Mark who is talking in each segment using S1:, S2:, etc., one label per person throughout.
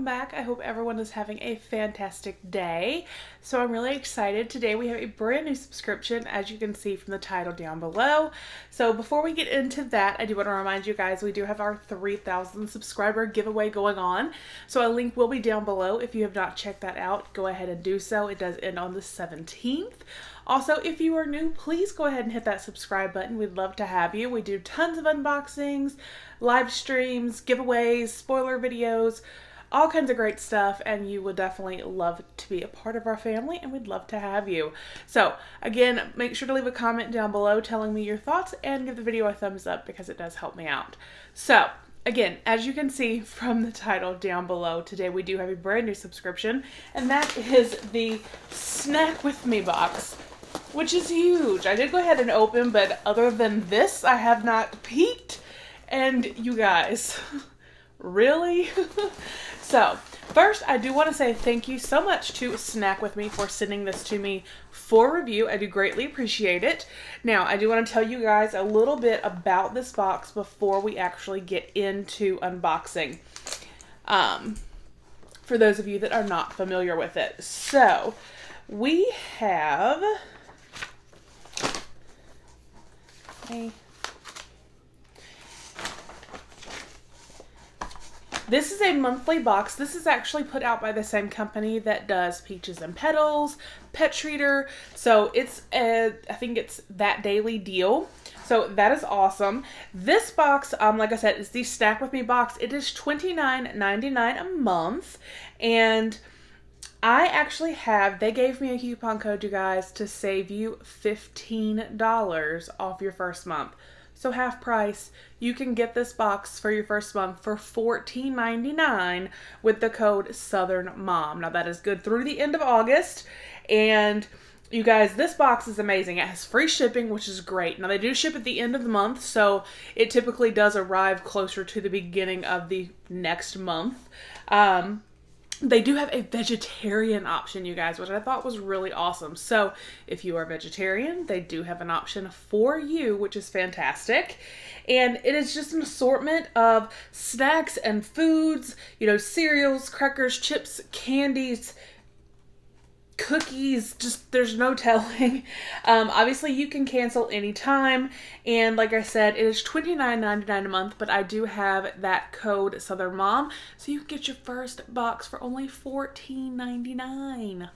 S1: welcome back. I hope everyone is having a fantastic day. So I'm really excited. Today we have a brand new subscription, as you can see from the title down below. So before we get into that, I do want to remind you guys we do have our 3,000 subscriber giveaway going on. So a link will be down below. If you have not checked that out, go ahead and do so. It does end on the 17th. Also, if you are new, please go ahead and hit that subscribe button. We'd love to have you. We do tons of unboxings, live streams, giveaways, spoiler videos, all kinds of great stuff, and you would definitely love to be a part of our family, and we'd love to have you. So, again, make sure to leave a comment down below telling me your thoughts and give the video a thumbs up because it does help me out. So, again, as you can see from the title down below, today we do have a brand new subscription, and that is the Snack With Me box, which is huge. I did go ahead and open, but other than this, I have not peeked. And you guys, really? So, first, I do want to say thank you so much to Snack With Me for sending this to me for review. I do greatly appreciate it. Now, I do want to tell you guys a little bit about this box before we actually get into unboxing. For those of you that are not familiar with it. So, we have this is a monthly box. This is actually put out by the same company that does Peaches and Petals, Pet Treater. So it's I think it's That Daily Deal. So that is awesome. This box, like I said, is the Snack With Me box. It is $29.99 a month. And I actually they gave me a coupon code, you guys, to save you $15 off your first month. So half price. You can get this box for your first month for $14.99 with the code Southern Mom. Now that is good through the end of August. And you guys, this box is amazing. It has free shipping, which is great. Now they do ship at the end of the month, so it typically does arrive closer to the beginning of the next month. They do have a vegetarian option, you guys, which I thought was really awesome. So if you are vegetarian, they do have an option for you, which is fantastic. And it is just an assortment of snacks and foods, you know, cereals, crackers, chips, candies, cookies, just there's no telling. Obviously you can cancel anytime, and like I said, it is $29.99 a month, but I do have that code Southern Mom, so you can get your first box for only $14.99.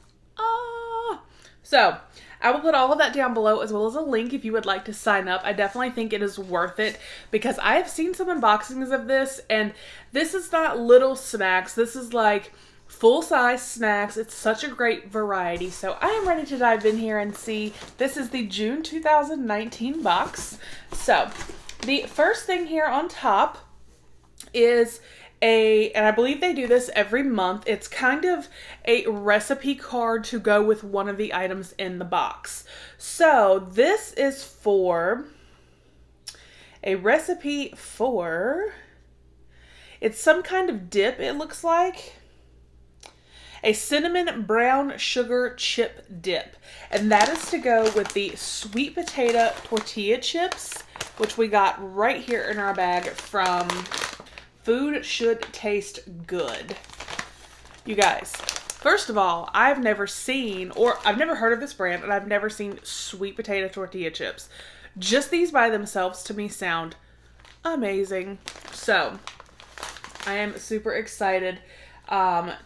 S1: So I will put all of that down below, as well as a link if you would like to sign up. I definitely think it is worth it because I have seen some unboxings of this, and this is not little snacks. This is like full-size snacks. It's such a great variety. So I am ready to dive in here and see. This is the June 2019 box. So the first thing here on top is and I believe they do this every month, it's kind of a recipe card to go with one of the items in the box. So this is for a recipe for, it's some kind of dip, it looks like. A cinnamon brown sugar chip dip. And that is to go with the sweet potato tortilla chips, which we got right here in our bag from Food Should Taste Good. You guys, first of all, I've never heard of this brand, and I've never seen sweet potato tortilla chips. Just these by themselves to me sound amazing. So I am super excited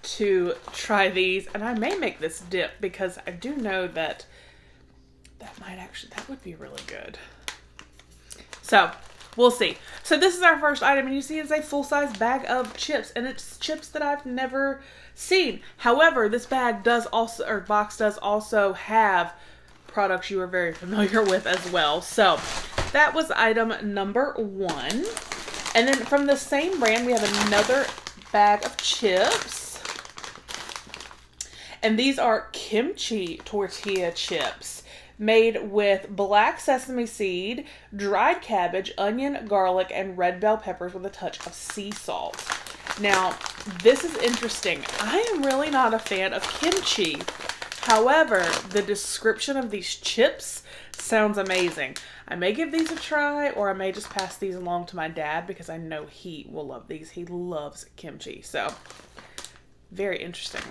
S1: to try these, and I may make this dip because I do know that that would be really good. So we'll see. So this is our first item, and you see it's a full-size bag of chips, and it's chips that I've never seen. However, this box does also have products you are very familiar with as well. So that was item number 1. And then from the same brand, we have another bag of chips, and these are kimchi tortilla chips made with black sesame seed, dried cabbage, onion, garlic, and red bell peppers with a touch of sea salt. Now this is interesting. I am really not a fan of kimchi. However, the description of these chips sounds amazing. I may give these a try, or I may just pass these along to my dad because I know he will love these. He loves kimchi. So Very interesting.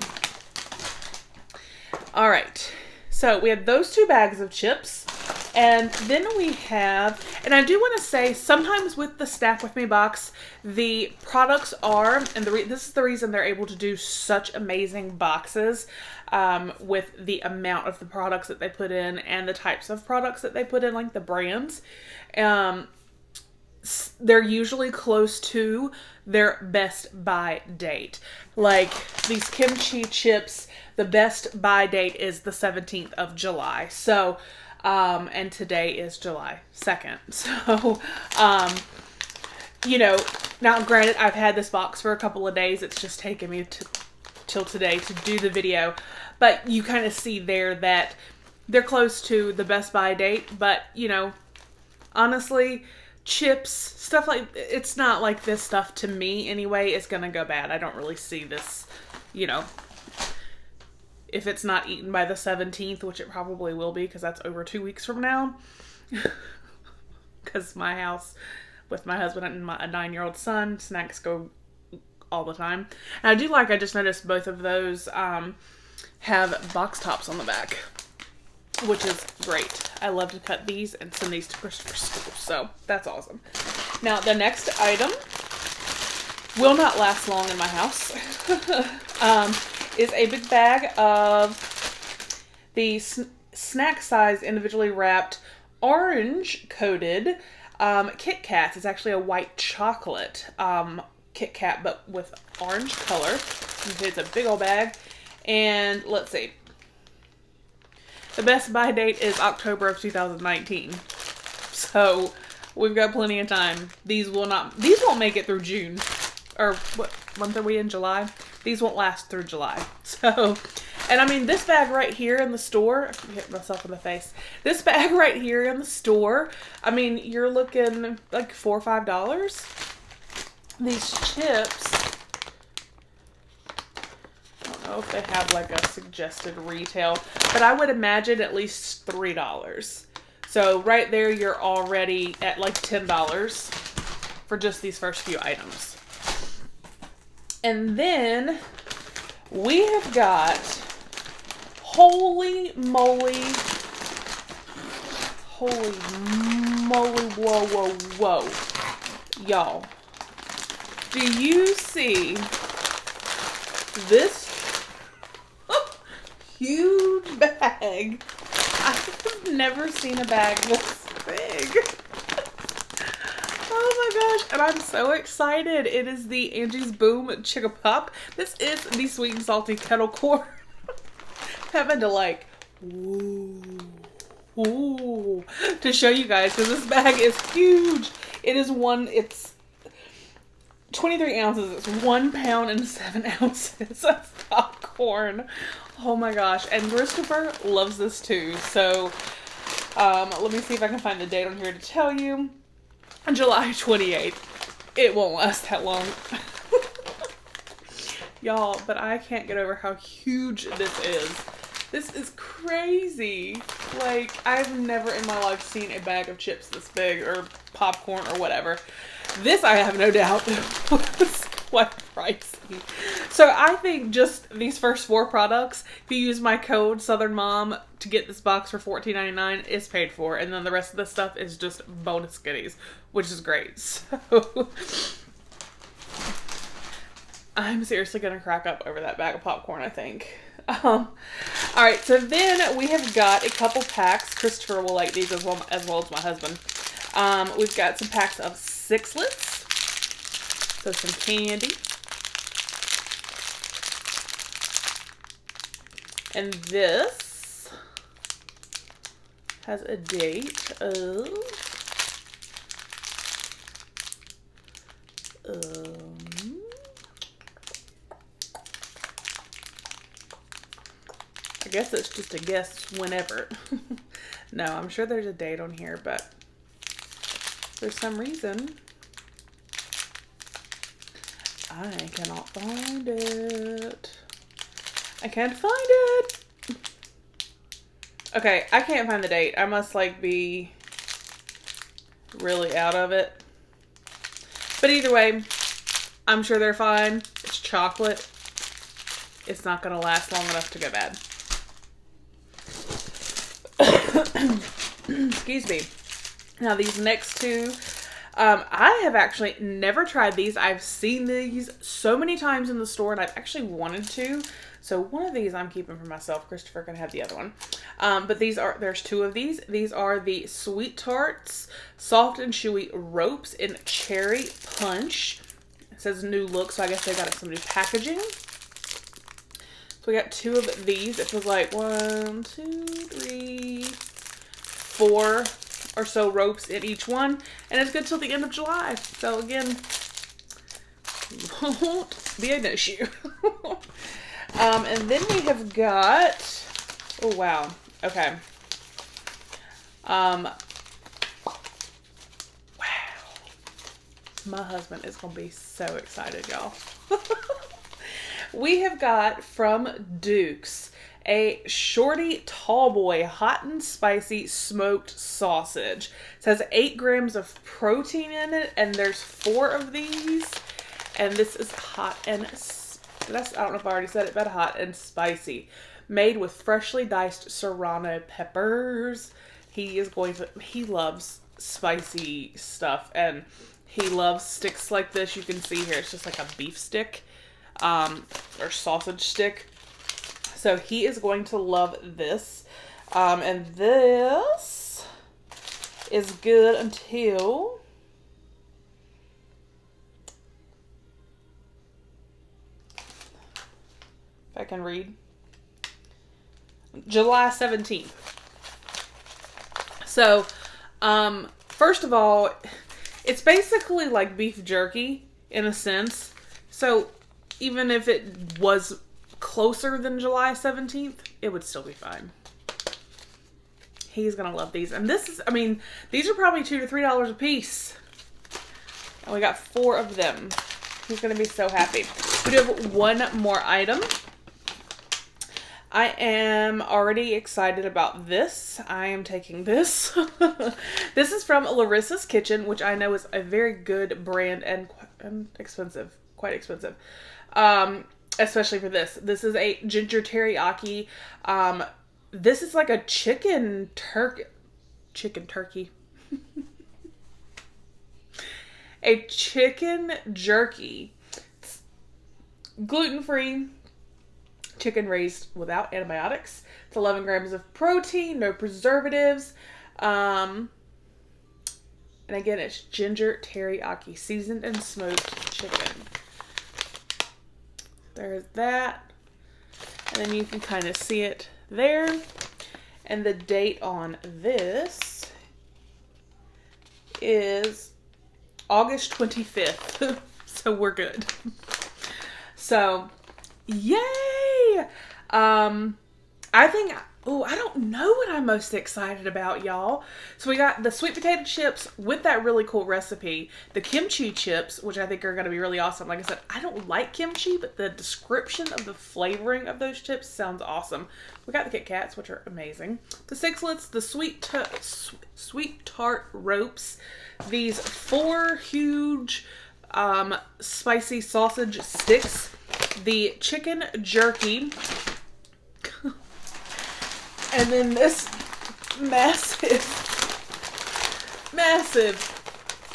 S1: All right. So we have those 2 bags of chips. And then we have, and I do want to say, sometimes with the Snack With Me box, the products are, and this is the reason they're able to do such amazing boxes with the amount of the products that they put in and the types of products that they put in, like the brands. They're usually close to their best buy date. Like these kimchi chips, the best buy date is the 17th of July. So, and today is July 2nd. So, you know, now granted, I've had this box for a couple of days. It's just taken me till today to do the video. But you kind of see there that they're close to the best buy date. But, you know, honestly, chips, stuff like, it's not like this stuff to me anyway is going to go bad. I don't really see this, you know, if it's not eaten by the 17th, which it probably will be because that's over 2 weeks from now. Because my house with my husband and a 9-year-old son, snacks go all the time. And I just noticed both of those have box tops on the back, which is great. I love to cut these and send these to Christopher's school, so that's awesome. Now, the next item will not last long in my house. Is a big bag of the snack size individually wrapped orange coated Kit Kats. It's actually a white chocolate Kit Kat, but with orange color. It's a big old bag. And let's see. The best buy date is October of 2019. So we've got plenty of time. These won't make it through June. Or what month are we in? July? These won't last through July. So, and I mean, this bag right here in the store, I keep hitting myself in the face. This bag right here in the store, I mean, you're looking like $4 or $5. These chips, I don't know if they have like a suggested retail, but I would imagine at least $3. So right there, you're already at like $10 for just these first few items. And then we have got, holy moly, whoa, whoa, whoa. Y'all, do you see this huge bag? I've never seen a bag this big. Oh my gosh, and I'm so excited. It is the Angie's Boom Chicka Pop. This is the sweet and salty kettle corn. Having to like, ooh, to show you guys, because this bag is huge. It's 23 ounces. It's 1 pound and 7 ounces of popcorn. Oh my gosh, and Christopher loves this too. So, let me see if I can find the date on here to tell you. July 28th. It won't last that long. Y'all, but I can't get over how huge this is. This is crazy. Like, I've never in my life seen a bag of chips this big, or popcorn, or whatever. This, I have no doubt, was quite pricey. So I think just these first 4 products, if you use my code Southern Mom to get this box for $14.99, is paid for. And then the rest of the stuff is just bonus goodies, which is great. So I'm seriously going to crack up over that bag of popcorn, I think. Alright, so then we have got a couple packs. Christopher will like these as well as my husband. We've got some packs of Sixlets. So some candy. And this has a date of I guess it's just a guess whenever. No, I'm sure there's a date on here, but for some reason I cannot find it. I can't find it. Okay, I can't find the date. I must like be really out of it. But either way, I'm sure they're fine. It's chocolate. it's not going to last long enough to go bad. Excuse me. Now these next two, I have actually never tried these. I've seen these so many times in the store and I've actually wanted to. So one of these I'm keeping for myself. Christopher can have the other one. But there's two of these. These are the Sweet Tarts Soft and Chewy Ropes in Cherry Punch. It says new look, so I guess they got some new packaging. So we got two of these. It was like 1, 2, 3, 4 or so ropes in each one. And it's good till the end of July. So again, won't be an issue. And then we have got, oh wow, okay. Wow. My husband is going to be so excited, y'all. We have got from Duke's a Shorty Tallboy hot and spicy smoked sausage. It says 8 grams of protein in it, and there's 4 of these. And this is hot and I don't know if I already said it, but hot and spicy. Made with freshly diced serrano peppers. He loves spicy stuff, and he loves sticks like this. You can see here, it's just like a beef stick, or sausage stick. So he is going to love this. And this is good until I can read, July 17th. So, first of all, it's basically like beef jerky in a sense. So, even if it was closer than July 17th, it would still be fine. He's gonna love these. And this is, I mean, these are probably $2 to $3 a piece. And we got 4 of them. He's gonna be so happy. We do have one more item. I am already excited about this. I am taking this. This is from Larissas Kitchen, which I know is a very good brand and expensive. Quite expensive. Especially for this. This is a ginger teriyaki. This is like a chicken turkey. A chicken jerky. It's gluten-free. Chicken raised without antibiotics. It's 11 grams of protein, no preservatives. And again, it's ginger teriyaki, seasoned and smoked chicken. There's that. And then you can kind of see it there. And the date on this is August 25th. So we're good. So, yay! I think, I don't know what I'm most excited about, y'all. So we got the sweet potato chips with that really cool recipe. The kimchi chips, which I think are going to be really awesome. Like I said, I don't like kimchi, but the description of the flavoring of those chips sounds awesome. We got the Kit Kats, which are amazing. The Sixlets, the sweet tart ropes. These 4 huge spicy sausage sticks. The chicken jerky. And then this massive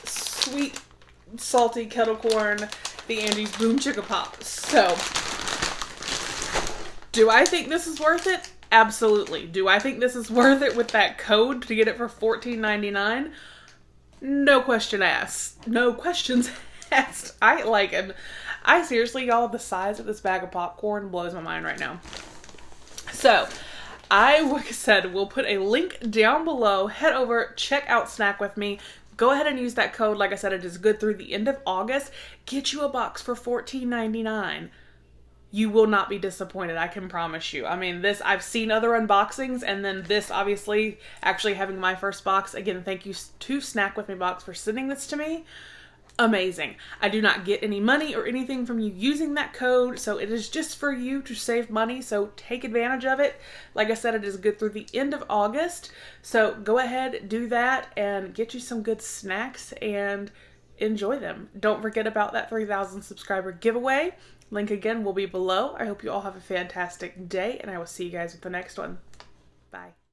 S1: sweet salty kettle corn, the Angie's Boom Chicka Pop. So, do I think this is worth it? Absolutely. Do I think this is worth it with that code to get it for $14.99? No question asked. No questions asked. I seriously, y'all, the size of this bag of popcorn blows my mind right now. So, like I said, we'll put a link down below. Head over, check out Snack With Me. Go ahead and use that code. Like I said, it is good through the end of August. Get you a box for $14.99. You will not be disappointed, I can promise you. I mean, I've seen other unboxings, and then this, obviously, actually having my first box. Again, thank you to Snack With Me Box for sending this to me. Amazing. I do not get any money or anything from you using that code, so it is just for you to save money, so take advantage of it. Like I said, it is good through the end of August, so go ahead, do that, and get you some good snacks, and enjoy them. Don't forget about that 3,000 subscriber giveaway. Link again will be below. I hope you all have a fantastic day, and I will see you guys with the next one. Bye.